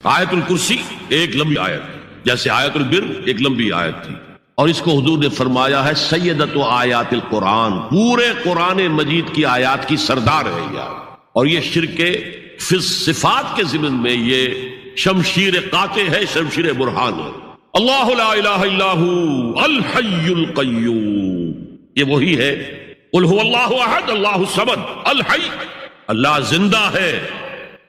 آیت الکرسی ایک لمبی آیت، جیسے آیت البر ایک لمبی آیت تھی، اور اس کو حضور نے فرمایا ہے سیدۃ آیات القرآن، پورے قرآن مجید کی آیات کی سردار ہے یہ آیت۔ اور یہ شرک فی صفات کے ضمن میں یہ شمشیر قاطع ہے، شمشیر برہان ہے۔ اللہ لا الہ الا ہو الحی القیوم، یہ وہی ہے۔ قل هو اللہ احد اللہ الصمد الحی، اللہ زندہ ہے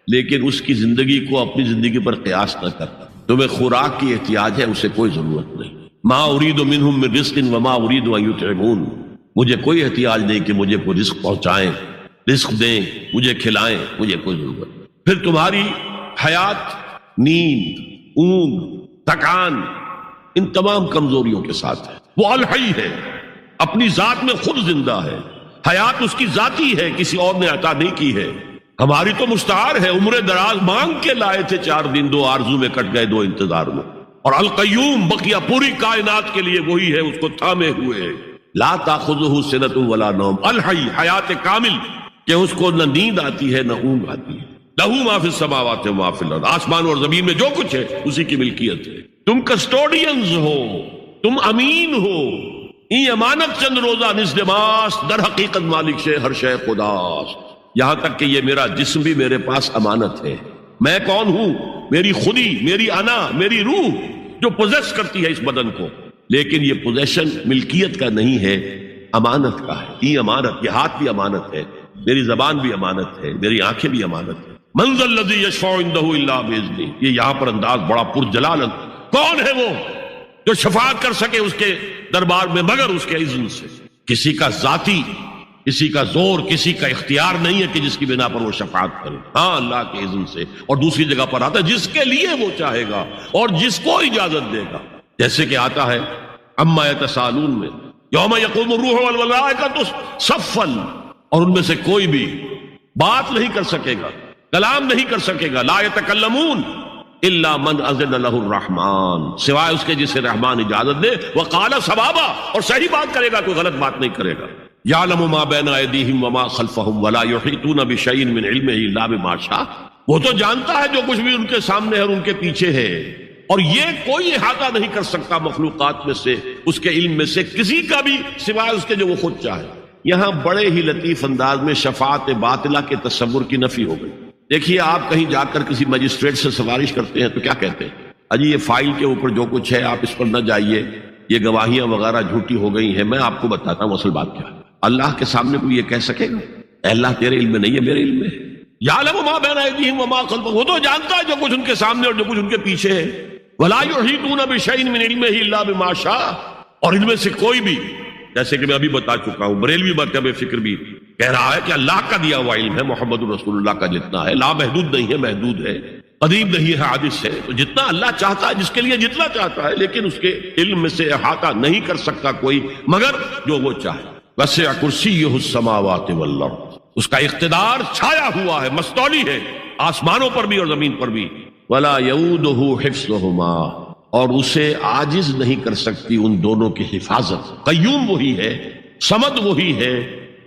لیکن اس کی زندگی کو اپنی زندگی پر قیاس نہ کرتا۔ تمہیں خوراک کی احتیاج ہے، اسے کوئی ضرورت نہیں۔ ما ارید منہم من رزق وما ارید ان یطعمون، مجھے کوئی احتیاج نہیں کہ مجھے کوئی رزق پہنچائیں، رزق دیں، مجھے کھلائیں، مجھے کوئی ضرورت نہیں۔ پھر تمہاری حیات نیند، اونگ، تھکان، ان تمام کمزوریوں کے ساتھ ہے۔ وہ الحی ہے، اپنی ذات میں خود زندہ ہے، حیات اس کی ذاتی ہے، کسی اور نے عطا نہیں کی ہے۔ ہماری تو مستعار ہے، عمر دراز مانگ کے لائے تھے 4 دن، 2 آرزو میں کٹ گئے، 2 انتظار میں۔ اور القیوم بقیہ پوری کائنات کے لیے وہی ہے، اس کو تھامے ہوئے ہے۔ لا تاخذہ سنۃ ولا نوم، الحی حیات کامل کہ اس کو نہ نیند آتی ہے نہ اونگ آتی ہے۔ لہ ما فی السماوات و ما فی الارض، آسمان اور زمین میں جو کچھ ہے اسی کی ملکیت ہے۔ تم کسٹوڈینز ہو، تم امین ہو، ای امانت چند روزہ نزد ماست، در حقیقت مالک شے ہر شے خداست۔ یہاں تک کہ یہ میرا جسم بھی میرے پاس امانت ہے۔ میں کون ہوں؟ میری خودی، میری انا، میری روح جو پوزیس کرتی ہے اس بدن کو، لیکن یہ پوزیشن ملکیت کا نہیں ہے، امانت کا ہے۔ ای امانت، یہ ہاتھ بھی امانت ہے، میری زبان بھی امانت ہے، میری آنکھیں بھی امانت ہے۔ من ذا الذی یشفع عندہ الا باذنہ، یہ یہاں پر انداز بڑا پرجلال، کون ہے وہ جو شفاعت کر سکے اس کے دربار میں مگر اس کے اذن سے۔ کسی کا ذاتی، کسی کا زور، کسی کا اختیار نہیں ہے کہ جس کی بنا پر وہ شفاعت کرے، ہاں اللہ کے اذن سے۔ اور دوسری جگہ پر آتا ہے جس کے لیے وہ چاہے گا اور جس کو اجازت دے گا، جیسے کہ آتا ہے عما یتساءلون میں، یوم یقوم الروح والملائکۃ صفا، اور ان میں سے کوئی بھی بات نہیں کر سکے گا، کلام نہیں کر سکے گا، لا یتکلمون الا من اذن له الرحمن، سوائے اس کے جسے رحمان اجازت دے، وقال صوابا، اور صحیح بات کرے گا، کوئی غلط بات نہیں کرے گا۔ یعلم ما بین ایدیہم وما خلفہم ولا یحیطون بشیء من علمہ الا بما شاء، وہ تو جانتا ہے جو کچھ بھی ان کے سامنے ہے اور ان کے پیچھے ہے، اور یہ کوئی احاطہ نہیں کر سکتا مخلوقات میں سے اس کے علم میں سے کسی کا بھی سوائے اس کے جو وہ خود چاہے۔ یہاں بڑے ہی لطیف انداز میں شفاعت باطلہ کے تصور کی نفی ہو گئی۔ دیکھیے آپ کہیں جا کر کسی مجسٹریٹ سے سفارش کرتے ہیں تو کیا کہتے ہیں؟ اجی یہ فائل کے اوپر جو کچھ ہے آپ اس پر نہ جائیے، یہ گواہیاں وغیرہ جھوٹی ہو گئی ہیں، میں آپ کو بتاتا ہوں اصل بات کیا ہے۔ اللہ کے سامنے کوئی یہ کہہ سکے گا اے اللہ تیرے علم میں نہیں ہے، میرے علم میں ہے؟ یعلم ما بین ایدیہم وما خلفہم، وہ تو جانتا ہے جو کچھ ان کے سامنے اور جو کچھ ان کے پیچھے ہے۔ ولا یحیطون بشیء من علمہ الا بما شاء، اور ان میں سے کوئی بھی، جیسے کہ میں ابھی بتا چکا ہوں، بریلوی مکتب فکر بھی کہہ رہا ہے کہ اللہ کا دیا ہوا علم ہے، محمد رسول اللہ کا جتنا ہے، لا محدود نہیں ہے، محدود ہے، قدیم نہیں ہے، حادث ہے، تو جتنا اللہ چاہتا ہے، جس کے لیے جتنا چاہتا ہے، لیکن اس کے علم میں سے احاطہ نہیں کر سکتا کوئی مگر جو وہ چاہے۔ وسع کرسیہ السماوات والارض، اس کا اقتدار چھایا ہوا ہے، مستولی ہے، آسمانوں پر بھی اور زمین پر بھی۔ ولا یؤودہ حفظہما، اور اسے عاجز نہیں کر سکتی ان دونوں کی حفاظت۔ قیوم وہی ہے، صمد وہی ہے،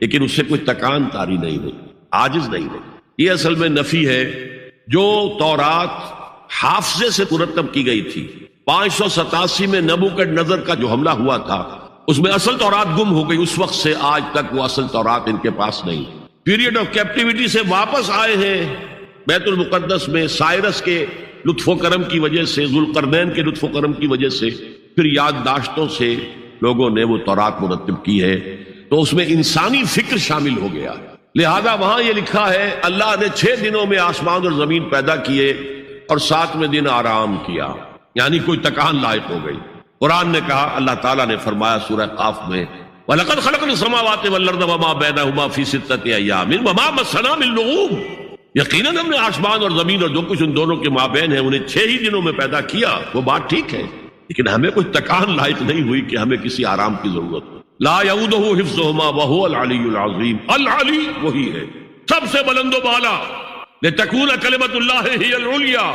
لیکن اس سے کوئی تکان طاری نہیں ہوئی، عاجز نہیں ہوئی۔ یہ اصل میں نفی ہے جو تورات حافظے سے مرتب کی گئی تھی۔ 587 میں نبوکدنضر کا جو حملہ ہوا تھا اس میں اصل تورات گم ہو گئی، اس وقت سے آج تک وہ اصل تورات ان کے پاس نہیں۔ پیریڈ آف کیپٹیوٹی سے واپس آئے ہیں بیت المقدس میں، سائرس کے لطف و کرم کی وجہ سے، ذوالقرنین کے لطف و کرم کی وجہ سے، پھر یادداشتوں سے لوگوں نے وہ تورات مرتب کی ہے، تو اس میں انسانی فکر شامل ہو گیا، لہذا وہاں یہ لکھا ہے اللہ نے 6 دنوں میں آسمان اور زمین پیدا کیے اور 7ویں دن آرام کیا، یعنی کوئی تکان لائق ہو گئی۔ قرآن نے کہا، اللہ تعالیٰ نے فرمایا سورہ قاف میں، وَلَقَدْ خَلَقْنَا السَّمَاوَاتِ وَالْأَرْضَ وَمَا بَيْنَهُمَا فِي 6 أَيَّامٍ وَمَا مَسَّنَا مِن لُغُوبٍ، یقیناً ہم نے آسمان اور زمین اور جو کچھ ان دونوں کے مابین ہے انہیں 6 ہی دنوں میں پیدا کیا، وہ بات ٹھیک ہے، لیکن ہمیں کوئی تکان لائق نہیں ہوئی کہ ہمیں کسی آرام کی ضرورت ہو۔ لا یؤودہ حفظہما وہو العلی العظیم، العلی وہی ہے سب سے بلند و بالا، لتکون کلمۃ اللہ ہی العلیٰ،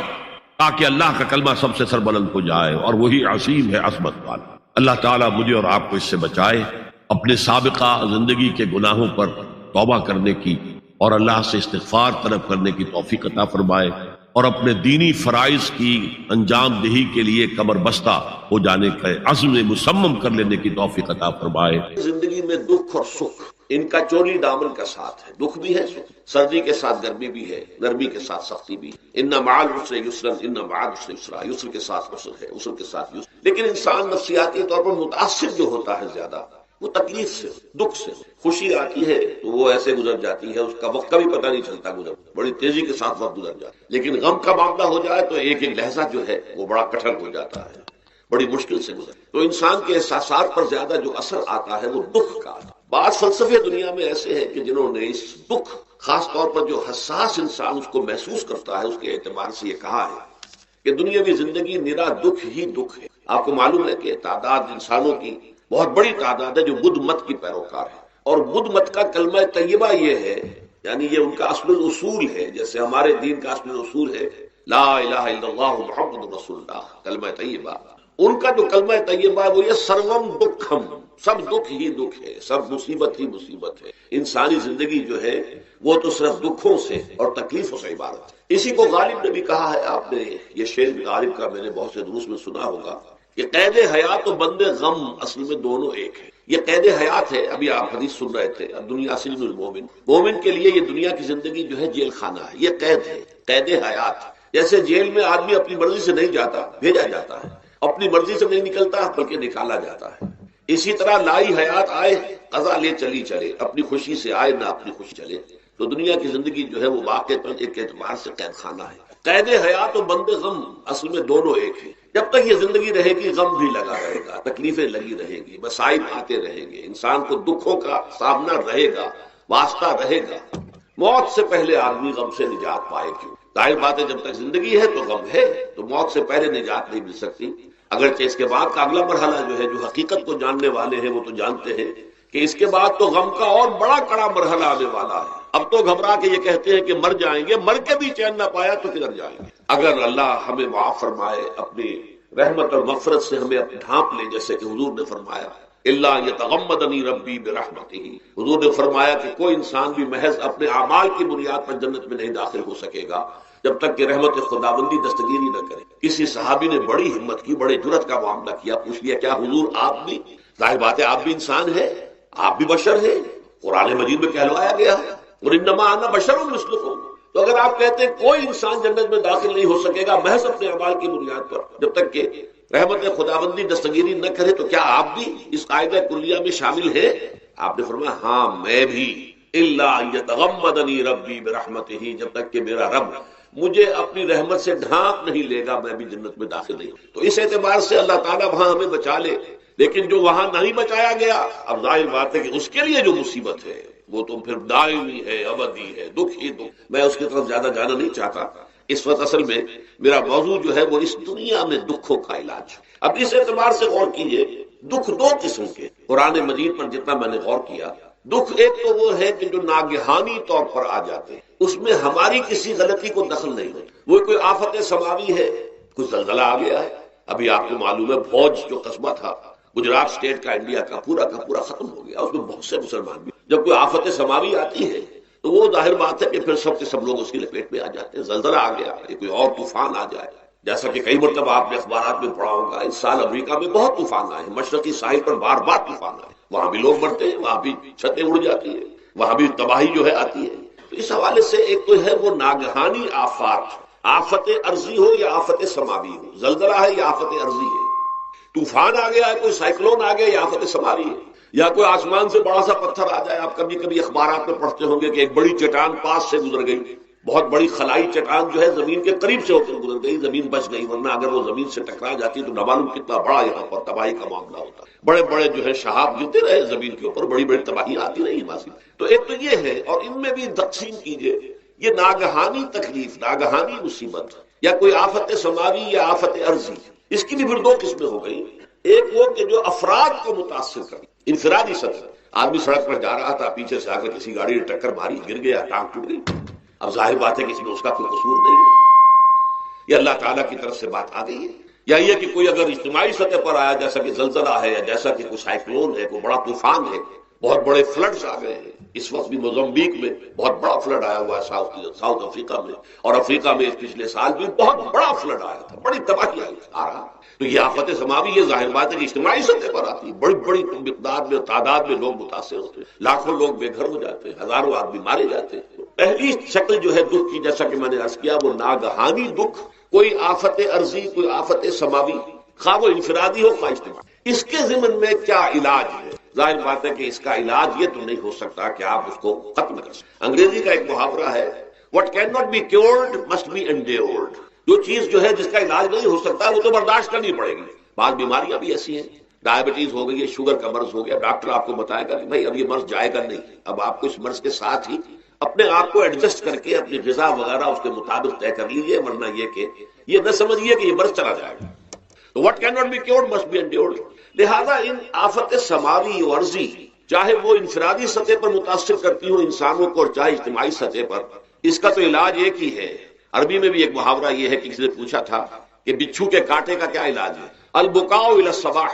تاکہ اللہ کا کلمہ سب سے سربلند ہو جائے، اور وہی عظیم ہے، عظمت والا۔ اللہ تعالیٰ مجھے اور آپ کو اس سے بچائے، اپنے سابقہ زندگی کے گناہوں پر توبہ کرنے کی اور اللہ سے استغفار طلب کرنے کی توفیق عطا فرمائے۔ اور اپنے دینی فرائض کی انجام دہی کے لیے کمر بستہ ہو جانے کا عزم مصمم کر لینے کی توفیق عطا فرمائے۔ زندگی میں دکھ اور سکھ ان کا چولی دامن کا ساتھ ہے، دکھ بھی ہے، سردی کے ساتھ گرمی بھی ہے، گرمی کے ساتھ سختی بھی ہے۔ ان مع العسر یسرا، ان مع العسر یسرا، یسر کے ساتھ عسر ہے، عسر کے ساتھ یسر۔ لیکن انسان نفسیاتی طور پر متاثر جو ہوتا ہے زیادہ وہ تکلیف سے، دکھ سے۔ خوشی آتی ہے تو وہ ایسے گزر جاتی ہے، اس کا وقت کا بھی پتہ نہیں چلتا، گزر بڑی تیزی کے ساتھ وقت گزر جاتا ہے۔ لیکن غم کا معاملہ ہو جائے تو ایک ایک لحظہ جو ہے وہ بڑا کٹھن ہو جاتا ہے، بڑی مشکل سے گزر۔ تو انسان کے احساسات پر زیادہ جو اثر آتا ہے وہ دکھ کا۔ بعض فلسفے دنیا میں ایسے ہیں کہ جنہوں نے اس دکھ، خاص طور پر جو حساس انسان اس کو محسوس کرتا ہے، اس کے اعتبار سے یہ کہا ہے کہ دنیاوی زندگی نرا دکھ ہی دکھ ہے۔ آپ کو معلوم ہے کہ تعداد انسانوں کی بہت بڑی تعداد ہے جو بدھ مت کی پیروکار ہے، اور بدھ مت کا کلمہ طیبہ یہ ہے، یعنی یہ ان کا اصل الاصول ہے، جیسے ہمارے دین کا اصل الاصول ہے لا الہ الا اللہ محمد رسول اللہ، کلمہ طیبہ۔ ان کا جو کلمہ طیبہ ہے وہ یہ سروم دکھم، سب دکھ ہی دکھ ہے، سب مصیبت ہی مصیبت ہے۔ انسانی زندگی جو ہے وہ تو صرف دکھوں سے اور تکلیفوں سے عبارت ہے۔ اسی کو غالب نے بھی کہا ہے، آپ نے یہ شعر بھی غالب کا میں نے بہت سے دروس میں سنا ہوگا کہ قید حیات و بند غم اصل میں دونوں ایک ہے۔ یہ قید حیات ہے، ابھی آپ حدیث سن رہے تھے، دنیا سجن المومن، مومن کے لیے یہ دنیا کی زندگی جو ہے جیل خانہ ہے، یہ قید ہے، قید حیات۔ جیسے جیل میں آدمی اپنی مرضی سے نہیں جاتا، بھیجا جاتا ہے، اپنی مرضی سے نہیں نکلتا بلکہ نکالا جاتا ہے۔ اسی طرح لائی حیات آئے قضا لے چلی چلے، اپنی خوشی سے آئے نہ اپنی خوشی چلے۔ تو دنیا کی زندگی جو ہے وہ واقع پر ایک اعتبار سے قید خانہ ہے۔ قید حیات و بند غم اصل میں دونوں ایک ہیں۔ جب تک یہ زندگی رہے گی غم بھی لگا رہے گا، تکلیفیں لگی رہیں گی، مسائل آتے رہیں گے، انسان کو دکھوں کا سامنا رہے گا، واسطہ رہے گا۔ موت سے پہلے آدمی غم سے نجات پائے کیوں؟ ظاہر بات ہے جب تک زندگی ہے تو غم ہے، تو موت سے پہلے نجات نہیں مل سکتی۔ اگرچہ اس کے بعد کا اگلا مرحلہ جو ہے، جو حقیقت کو جاننے والے ہیں وہ تو جانتے ہیں کہ اس کے بعد تو غم کا اور بڑا کڑا مرحلہ آنے والا ہے۔ اب تو گھبرا کے یہ کہتے ہیں کہ مر جائیں گے، مر کے بھی چین نہ پایا تو کدھر جائیں گے؟ اگر اللہ ہمیں معاف فرمائے، اپنی رحمت اور مغفرت سے ہمیں ڈھانپ لے، جیسے کہ حضور نے فرمایا الا یتغمدنی ربی برحمتہ، حضور نے فرمایا کہ کوئی انسان بھی محض اپنے اعمال کی بنیاد پر جنت میں نہیں داخل ہو سکے گا جب تک کہ رحمت خداوندی دستگیری نہ کرے۔ کسی صحابی نے بڑی ہمت کی، بڑے جرأت کا معاملہ کیا، پوچھ لیا کیا حضور آپ بھی؟ ظاہر بات ہے آپ بھی انسان ہیں، آپ بھی بشر ہیں، قرآن مجید میں کہلوایا گیا ہے اور انما انا بشر مثلکم۔ تو اگر آپ کہتے ہیں کوئی انسان جنت میں داخل نہیں ہو سکے گا محض اپنے اعمال کی بنیاد پر جب تک کہ رحمت خداوندی دستگیری نہ کرے، تو کیا آپ بھی اس قاعدہ کلیہ میں شامل ہیں؟ آپ نے فرمایا ہاں میں بھی، الا یتغمدنی ربی برحمتہ، جب تک کہ میرا رب مجھے اپنی رحمت سے ڈھانپ نہیں لے گا میں بھی جنت میں داخل نہیں ہوں۔ تو اس اعتبار سے اللہ تعالیٰ وہاں ہمیں بچا لے، لیکن جو وہاں نہیں بچایا گیا، اب ظاہر بات ہے کہ اس کے لیے جو مصیبت ہے وہ تو پھر دائمی ہے، ابدی ہے، دکھ ہی دکھ۔ میں اس کی طرف زیادہ جانا نہیں چاہتا اس وقت، اصل میں میرا موضوع جو ہے وہ اس دنیا میں دکھوں کا علاج۔ اب اس اعتبار سے غور کیجئے، دکھ دو قسم کے قرآن مجید پر جتنا میں نے غور کیا، دکھ ایک تو وہ ہے کہ جو ناگہانی طور پر آ جاتے ہیں، اس میں ہماری کسی غلطی کو دخل نہیں ہوتا۔ وہ کوئی آفت سماوی ہے، کوئی زلزلہ آ گیا ہے، ابھی آپ کو معلوم ہے بھوج جو قصبہ تھا گجرات اسٹیٹ کا، انڈیا کا پورا ختم ہو گیا، اس میں بہت سے مسلمان بھی۔ جب کوئی آفت سماوی آتی ہے تو وہ ظاہر بات ہے کہ پھر سب کے سب لوگ اس کی لپیٹ میں آ جاتے ہیں۔ زلزلہ آ گیا یا کوئی اور طوفان آ جائے، جیسا کہ کئی مرتبہ آپ نے اخبارات میں پڑھا ہوگا، اس سال امریکہ میں بہت طوفان آئے، مشرقی ساحل پر بار بار طوفان آئے، وہاں بھی لوگ مرتے ہیں، وہاں بھی چھتیں اڑ جاتی ہیں، وہاں بھی تباہی جو ہے آتی ہے۔ تو اس حوالے سے ایک تو ہے وہ ناگہانی آفات، آفت ارضی ہو یا آفت سماوی ہو، زلزلہ ہے یا آفت ارضی ہے، طوفان آ گیا ہے، کوئی سائیکلون آ گیا یا آفت سماوی ہے، یا کوئی آسمان سے بڑا سا پتھر آ جائے۔ آپ کبھی کبھی اخبارات میں پڑھتے ہوں گے کہ ایک بڑی چٹان پاس سے گزر گئی، بہت بڑی خلائی چٹان جو ہے زمین کے قریب سے ہو کر گزر گئی، زمین بچ گئی، ورنہ اگر وہ زمین سے ٹکرا جاتی تو نہ معلوم کتنا بڑا یہاں پر تباہی کا معاملہ ہوتا۔ بڑے بڑے جو ہے شہاب گرتے رہے زمین کے اوپر، بڑی بڑی تباہی آتی رہی ماضی۔ تو ایک تو یہ ہے، اور ان میں بھی تقسیم کیجئے، یہ ناگہانی تکلیف، ناگہانی مصیبت، یا کوئی آفت سماوی یا آفت ارضی، اس کی بھی پھر دو قسمیں ہو گئی۔ ایک وہ کہ جو افراد کو متاثر کرے، انفرادی سطح، آدمی سڑک پر جا رہا تھا، پیچھے سے آ کر کسی گاڑی نے ٹکر ماری، گر گیا، ٹانگ ٹوٹ گئی، اب ظاہر بات ہے کہ اس میں اس کا کوئی قصور نہیں ہے، یہ اللہ تعالیٰ کی طرف سے بات آ گئی ہے۔ یا یہ کہ کوئی اگر اجتماعی سطح پر آیا، جیسا کہ زلزلہ ہے، یا جیسا کہ کوئی سائیکلون ہے، کوئی بڑا طوفان ہے، بہت بڑے فلڈز آ گئے ہیں، اس وقت بھی موزمبیق میں بہت بڑا فلڈ آیا ہوا ہے، ساؤتھ افریقہ میں، اور افریقہ میں پچھلے سال بھی بہت بڑا فلڈ آیا تھا، بڑی تباہی آ رہا۔ تو یہ آفت سماوی یہ ظاہر بات ہے کہ اجتماعی سطح پر آتی ہے، بڑی بڑی مقدار میں تعداد میں لوگ متاثر ہوتے ہیں، لاکھوں لوگ بے گھر ہو جاتے ہیں، ہزاروں آدمی مارے جاتے ہیں۔ پہلی شکل جو ہے دکھ کی، جیسا کہ میں نے عرض کیا، وہ ناگہانی دکھ، کوئی آفت ارضی، کوئی آفت سماوی، خواہ وہ انفرادی ہو خواہ اجتماعی۔ اس کے ضمن میں کیا علاج ہے؟ ظاہر بات ہے کہ اس کا علاج یہ تو نہیں ہو سکتا کہ آپ اس کو ختم کر سکیں۔ انگریزی کا ایک محاورہ ہے، what cannot be cured must be endured۔ جو چیز جو ہے جس کا علاج نہیں ہو سکتا وہ تو برداشت کرنی پڑے گی۔ بعض بیماریاں بھی ایسی ہیں، ڈائبٹیز ہو گئی ہے، شوگر کا مرض ہو گیا، ڈاکٹر آپ کو بتائے گا کہ بھائی اب یہ مرض جائے گا نہیں، اب آپ کو اس مرض کے ساتھ ہی اپنے آپ کو ایڈجسٹ کر کے اپنی غذا وغیرہ اس کے مطابق طے کر لیجیے، ورنہ یہ کہ یہ نہ سمجھیے کہ یہ مرض چلا جائے گا۔ تو what cannot be cured must be endured۔ لہذا ان آفت سماوی و عرضی، چاہے وہ انفرادی سطح پر متاثر کرتی ہوں انسانوں کو اور چاہے اجتماعی سطح پر، اس کا تو علاج ایک ہی ہے۔ عربی میں بھی ایک محاورہ یہ ہے کہ کسی نے پوچھا تھا کہ بچھو کے کاٹے کا کیا علاج ہے؟ البکاء الی الصباح،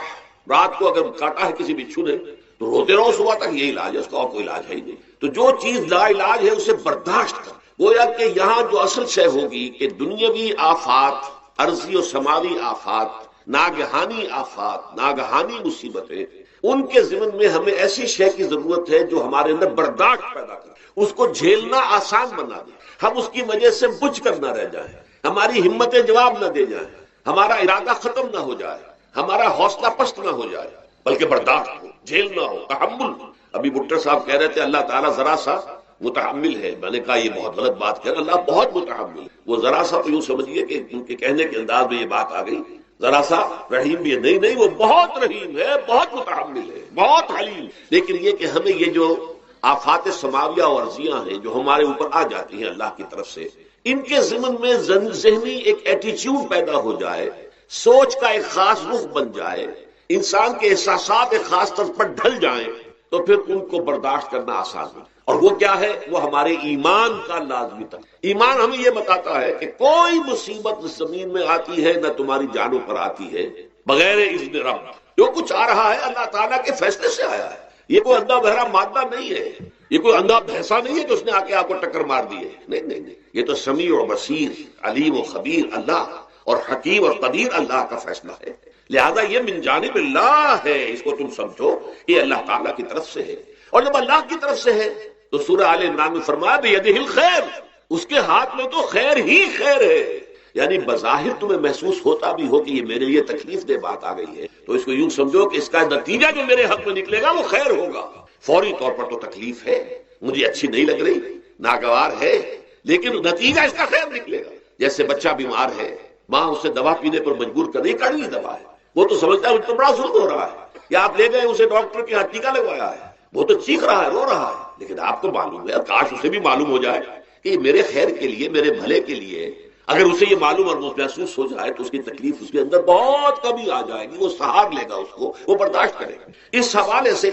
رات کو اگر کاٹا ہے کسی بچھو نے تو روتے رہو صبح تک، یہ علاج ہے، اس کا اور کوئی علاج ہے ہی نہیں۔ تو جو چیز لا علاج ہے اسے برداشت کر، گویا کہ یہاں جو اصل شے ہوگی کہ دنیاوی آفات، عرضی و سماوی آفات، ناگہانی آفات، ناگہانی مصیبتیں، ان کے ضمن میں ہمیں ایسی شے کی ضرورت ہے جو ہمارے اندر برداشت پیدا کرے، اس کو جھیلنا آسان بنا دے، ہم اس کی وجہ سے بجھ کر نہ رہ جائیں، ہماری ہمتیں جواب نہ دے جائیں، ہمارا ارادہ ختم نہ ہو جائے، ہمارا حوصلہ پست نہ ہو جائے، بلکہ برداشت ہو، جھیلنا ہو، تحمل۔ ابھی بھٹر صاحب کہہ رہے تھے اللہ تعالیٰ ذرا سا متحمل ہے، میں نے کہا یہ بہت غلط بات کہہ رہے، اللہ بہت متحمل ہے۔ وہ ذرا سا تو یوں سمجھیے کہ ان کے کہنے کے انداز میں یہ بات آ گئی، ذرا سا رحیم بھی ہے، نہیں وہ بہت رحیم ہے، بہت متحمل ہے، بہت حلیم۔ لیکن یہ کہ ہمیں یہ جو آفات سماویہ اور عرضیاں ہیں جو ہمارے اوپر آ جاتی ہیں اللہ کی طرف سے، ان کے ضمن میں ذہنی ایک ایٹیچیوڈ پیدا ہو جائے، سوچ کا ایک خاص رخ بن جائے، انسان کے احساسات ایک خاص طرز پر ڈھل جائیں، تو پھر ان کو برداشت کرنا آسان ہو۔ اور وہ کیا ہے؟ وہ ہمارے ایمان کا لازمی تک۔ ایمان ہمیں یہ بتاتا ہے کہ کوئی مصیبت اس زمین میں آتی ہے نہ تمہاری جانوں پر آتی ہے بغیر اذن رب۔ جو کچھ آ رہا ہے اللہ تعالیٰ کے فیصلے سے آیا ہے، یہ کوئی اندھا بہرا مادہ نہیں ہے، یہ کوئی اندھا بھینسا نہیں ہے کہ اس نے آ کے آپ کو ٹکر مار دی ہے، نہیں، یہ تو سمیع و بصیر، علیم و خبیر اللہ اور حکیم اور قدیر اللہ کا فیصلہ ہے۔ لہذا یہ من جانب اللہ ہے، اس کو تم سمجھو یہ اللہ تعالیٰ کی طرف سے ہے۔ اور جب اللہ کی طرف سے ہے تو سورہ آل عمران میں فرمایا بیدہ الخیر، اس کے ہاتھ میں تو خیر ہی خیر ہے۔ یعنی بظاہر تمہیں محسوس ہوتا بھی ہو کہ یہ میرے لیے تکلیف دہ بات آ گئی ہے، تو اس کو یوں سمجھو کہ اس کا نتیجہ جو میرے حق میں نکلے گا وہ خیر ہوگا۔ فوری طور پر تو تکلیف ہے، مجھے اچھی نہیں لگ رہی، ناگوار ہے، لیکن نتیجہ اس کا خیر نکلے گا۔ جیسے بچہ بیمار ہے، ماں اسے دوا پینے پر مجبور کر رہی، کڑوی دوا ہے، وہ تو سمجھتا ہے مجھ تو بڑا ظلم ہو رہا ہے، یا آپ لے گئے اسے ڈاکٹر کے ہاں ٹیکا لگوایا ہے، وہ تو چیخ رہا ہے، رو رہا ہے، لیکن آپ کو معلوم ہے، کاش اسے بھی معلوم ہو جائے کہ یہ میرے خیر کے لیے، میرے بھلے کے لیے۔ اگر اسے یہ معلوم اور محسوس ہو جائے تو اس کی تکلیف اس کے اندر بہت کمی آ جائے گی، وہ سہار لے گا، اس کو وہ برداشت کرے گا۔ اس حوالے سے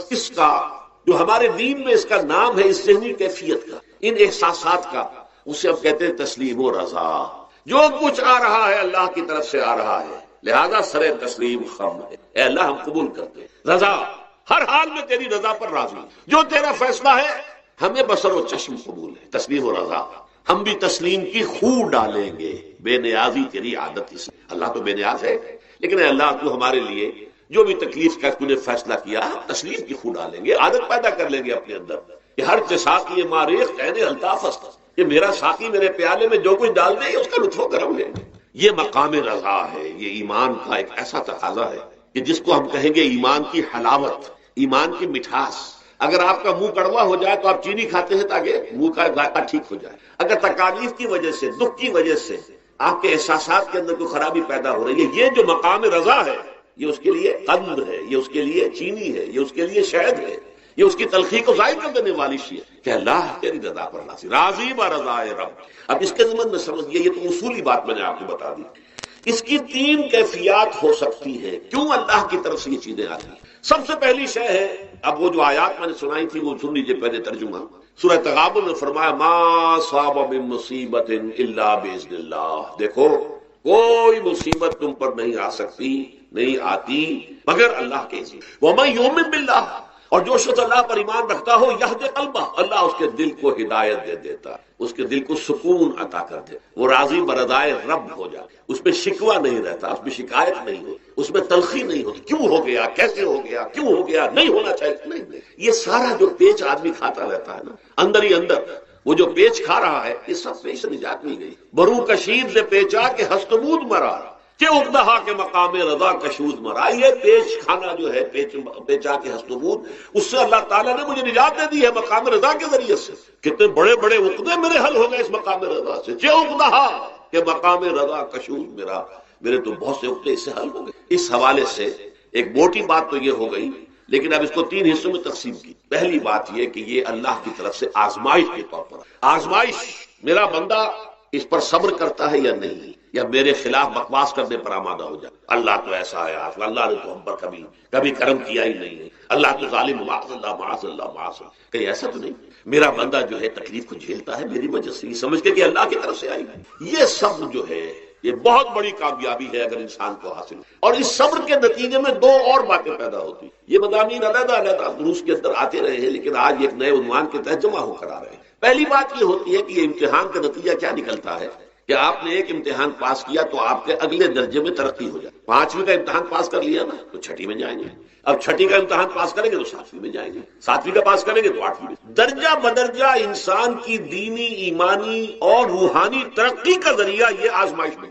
اس کا جو ہمارے دین میں اس کا نام ہے، اس ذہنی کیفیت کا، ان احساسات کا، اسے ہم کہتے ہیں تسلیم و رضا۔ جو کچھ آ رہا ہے اللہ کی طرف سے آ رہا ہے، لہذا سر تسلیم خم ہے، اے اللہ ہم قبول کرتے ہیں، رضا، ہر حال میں تیری رضا پر راضی، جو تیرا فیصلہ ہے ہمیں بصر و چشم قبول ہے، تسلیم و رضا۔ ہم بھی تسلیم کی خو ڈالیں گے، بے نیازی تیری عادت اس، اللہ تو بے نیاز ہے، لیکن اے اللہ تو ہمارے لیے جو بھی تکلیف کا تو نے فیصلہ کیا، ہم تسلیم کی خو ڈالیں گے، عادت پیدا کر لیں گے اپنے اندر کہ ہر ساقی ماریخ عین الطاف است، کہ میرا ساقی میرے پیالے میں جو کچھ ڈال دے اس کا لطف و کرم ہے۔ یہ مقام رضا ہے، یہ ایمان کا ایک ایسا تقاضا ہے کہ جس کو ہم کہیں گے ایمان کی حلاوت، ایمان کی مٹھاس۔ اگر آپ کا منہ کڑوا ہو جائے تو آپ چینی کھاتے ہیں تاکہ منہ کا ذائقہ ٹھیک ہو جائے۔ اگر تکالیف کی وجہ سے، دکھ کی وجہ سے آپ کے احساسات کے اندر کوئی خرابی پیدا ہو رہی ہے، یہ جو مقام رضا ہے یہ اس کے لیے قند ہے، یہ اس کے لیے چینی ہے، یہ اس کے لیے شہد ہے، یہ اس کی تلخی کو ظاہر کر دینے والی چیز ہے کہ اللہ تیری رضا پر راضی، راضی برضائے رب۔ اب اس کے ضمن میں سمجھیے، یہ تو اصولی بات میں نے آپ کو بتا دی۔ اس کی تین کیفیات ہو سکتی ہے، کیوں اللہ کی طرف سے یہ چیزیں آتی ہیں۔ سب سے پہلی شے ہے، اب وہ جو آیات میں نے سنائی تھی وہ سن لیجیے پہلے ترجمہ۔ سورہ تغابن میں فرمایا ما صاب من مصیبت الا باذن اللہ، دیکھو کوئی مصیبت تم پر نہیں آ سکتی، نہیں آتی مگر اللہ کے اذن۔ ومن یؤمن باللہ، اور جو شخص اللہ پر ایمان رکھتا ہو یہد قلبہ، اللہ اس کے دل کو ہدایت دے دیتا، اس کے دل کو سکون عطا کر دے، وہ راضی برضائے رب ہو جائے، اس میں شکوہ نہیں رہتا، اس میں شکایت نہیں ہوتی، اس میں تلخی نہیں ہوتی، کیوں ہو گیا، کیسے ہو گیا، کیوں ہو گیا، نہیں ہونا چاہیے، نہیں۔ یہ سارا جو پیچ آدمی کھاتا رہتا ہے نا اندر ہی اندر، وہ جو پیچ کھا رہا ہے، یہ سب پیچ سے نجات مل گئی۔ برو کشید سے پیچا کہ ہستمود مرا، کہ اقدہا کے مقام رضا کشود مرا۔ یہ پیچ کھانا جو ہے، پیچا کے ہستمود، اس سے اللہ تعالیٰ نے مجھے نجات دے دی ہے مقام رضا کے ذریعے سے۔ کتنے بڑے بڑے عقدے میرے حل ہو گئے اس مقام رضا سے، کہ اقدہا کے مقام رضا کشود مرا، میرے تو بہت سے عقدے اس سے حل ہو گئے۔ اس حوالے سے ایک موٹی بات تو یہ ہو گئی، لیکن اب اس کو 3 حصوں میں تقسیم کی۔ پہلی بات یہ کہ یہ اللہ کی طرف سے آزمائش کے طور پر، آزمائش میرا بندہ اس پر صبر کرتا ہے یا نہیں، یا میرے خلاف بکواس کرنے پر آمادہ ہو جائے۔ اللہ تو ایسا ہے، اللہ نے تو ہم پر کبھی کرم کیا ہی نہیں ہے، اللہ تو ظالم، معاذ اللہ معاذ اللہ معاذ اللہ۔ کہیں ایسا تو نہیں، میرا بندہ جو ہے تکلیف کو جھیلتا ہے میری وجہ سے، یہ سمجھ کے کہ اللہ کی طرف سے آئی۔ یہ صبر جو ہے یہ بہت بڑی کامیابی ہے اگر انسان کو حاصل ہو، اور اس صبر کے نتیجے میں 2 اور باتیں پیدا ہوتی ہیں۔ یہ مضامین علیحدہ علیحدہ دروس کے اندر آتے رہے ہیں، لیکن آج ایک نئے عنوان کے تحت جمع ہو کر آ رہے ہیں۔ پہلی بات یہ ہوتی ہے کہ یہ امتحان کا نتیجہ کیا نکلتا ہے کہ آپ نے ایک امتحان پاس کیا تو آپ کے اگلے درجے میں ترقی ہو جائے۔ 5ویں کا امتحان پاس کر لیا نا تو 6ٹھی میں جائیں گے، اب 6ٹھی کا امتحان پاس کریں گے تو 7ویں میں جائیں گے، 7ویں کا پاس کریں گے تو 8ویں میں۔ درجہ بدرجہ انسان کی دینی، ایمانی اور روحانی ترقی کا ذریعہ یہ آزمائش میں،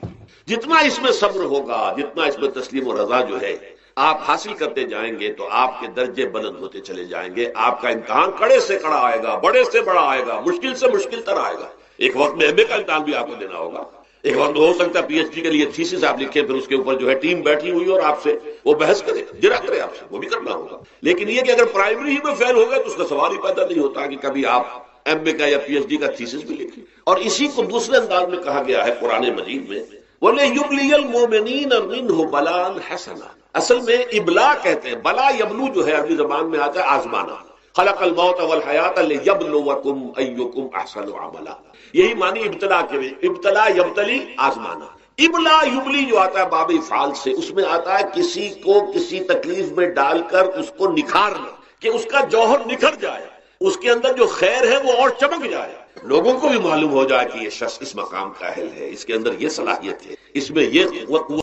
جتنا اس میں صبر ہوگا، جتنا اس میں تسلیم و رضا جو ہے آپ حاصل کرتے جائیں گے تو آپ کے درجے بلند ہوتے چلے جائیں گے۔ آپ کا امتحان کڑے سے کڑا آئے گا، بڑے سے بڑا آئے گا، مشکل سے مشکل تر آئے گا۔ ایک وقت میں ایم اے کا امتحان بھی آپ کو دینا ہوگا، ایک وقت ہو سکتا ہے پی ایچ ڈی کے لیے تھیسس آپ لکھیں، پھر اس کے اوپر جو ہے ٹیم بیٹھی ہوئی اور آپ سے وہ بحث کرے، جرا کرے آپ سے، وہ بھی کرنا ہوگا۔ لیکن یہ کہ اگر پرائمری ہی میں فیل ہو گئے تو اس کا سوال ہی پیدا نہیں ہوتا کہ کبھی آپ ایم اے کا یا پی ایچ ڈی کا تھیسس بھی لکھیں۔ اور اسی کو دوسرے انداز میں کہا گیا ہے قرآن مجید میں، وَلِيُبْلِيَ الْمُؤْمِنِينَ مِنْهُ بَلَاءً حَسَنًا۔ اصل میں ابلا کہتے ہیں، بلا یبلو جو ہے عربی زبان میں آتا ہے آزمانا، خلق الموت والحیات لیبلوکم ایکم احسن عملا، یہی معنی ابتلا کے میں، ابتلا یبتلی آزمانا۔ ابلا یبلی جو آتا ہے باب افعال سے، اس میں آتا ہے کسی کو کسی تکلیف میں ڈال کر اس کو نکھارنا، کہ اس کا جوہر نکھر جائے، اس کے اندر جو خیر ہے وہ اور چمک جائے، لوگوں کو بھی معلوم ہو جائے کہ یہ شخص اس مقام کا اہل ہے، اس کے اندر یہ صلاحیت ہے، اس میں یہ